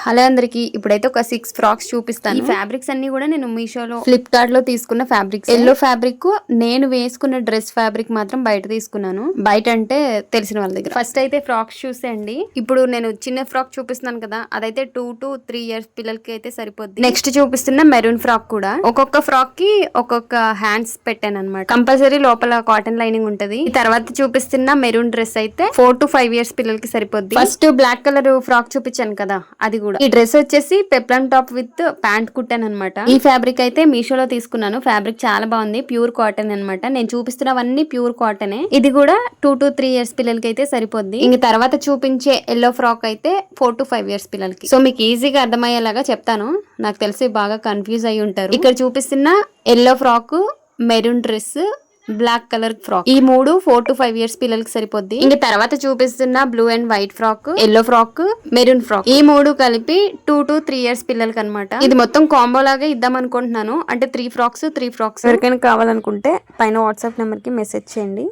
Hello అందరికి, ఇప్పుడైతే ఒక 6 ఫ్రాక్స్ చూపిస్తాను. ఈ ఫ్యాబ్రిక్స్ అన్ని కూడా నేను మీషోలో, ఫ్లిప్కార్ట్ లో తీసుకున్న ఫ్యాబ్రిక్స్. ఎల్లో ఫ్యాబ్రిక్, నేను వేసుకున్న డ్రెస్ ఫ్యాబ్రిక్ మాత్రం బయట తీసుకున్నాను. బయట అంటే తెలిసిన వాళ్ళ దగ్గర. ఫస్ట్ అయితే ఫ్రాక్స్ చూసేయండి. ఇప్పుడు నేను చిన్న ఫ్రాక్ చూపిస్తున్నాను కదా, అదైతే 2 to 3 years పిల్లలకి అయితే సరిపోద్ది. నెక్స్ట్ చూపిస్తున్న మెరూన్ ఫ్రాక్ కూడా ఒక్కొక్క ఫ్రాక్ కి ఒక్కొక్క హ్యాండ్స్ పెట్టాను అనమాట. కంపల్సరీ లోపల కాటన్ లైనింగ్ ఉంటది. తర్వాత చూపిస్తున్న మెరూన్ డ్రెస్ అయితే 4 to 5 years పిల్లలకి సరిపోద్ది. ఫస్ట్ బ్లాక్ కలర్ ఫ్రాక్ చూపించాను కదా, అది కూడా. ఈ డ్రెస్ వచ్చేసి పెప్లమ్ టాప్ విత్ ప్యాంట్ కుట్టాను అనమాట. ఈ ఫ్యాబ్రిక్ అయితే మీషోలో తీసుకున్నాను. ఫ్యాబ్రిక్ చాలా బాగుంది, ప్యూర్ కాటన్ అనమాట. నేను చూపిస్తున్నవన్నీ ప్యూర్ కాటనే. ఇది కూడా 2 to 3 years పిల్లలకి అయితే సరిపోద్ది. ఇంక తర్వాత చూపించే ఎల్లో ఫ్రాక్ అయితే 4 to 5 years పిల్లలకి. సో మీకు ఈజీగా అర్థమయ్యేలాగా చెప్తాను. నాకు తెలిసి బాగా కన్ఫ్యూజ్ అయి ఉంటారు. ఇక్కడ చూపిస్తున్న yellow frock, maroon dress, black colour frock, ఈ 3 4 to 5 years పిల్లలకి సరిపోద్ది. ఇంక తర్వాత చూపిస్తున్న blue and white frock, yellow frock, maroon frock, ఈ 3 కలిపి 2 to 3 years పిల్లలకి అనమాట. ఇది మొత్తం కాంబో లాగా ఇద్దాం అనుకుంటున్నాను. అంటే 3 ఫ్రాక్స్. ఎవరికైనా కావాలనుకుంటే పైన వాట్సాప్ నెంబర్ కి మెసేజ్ చేయండి.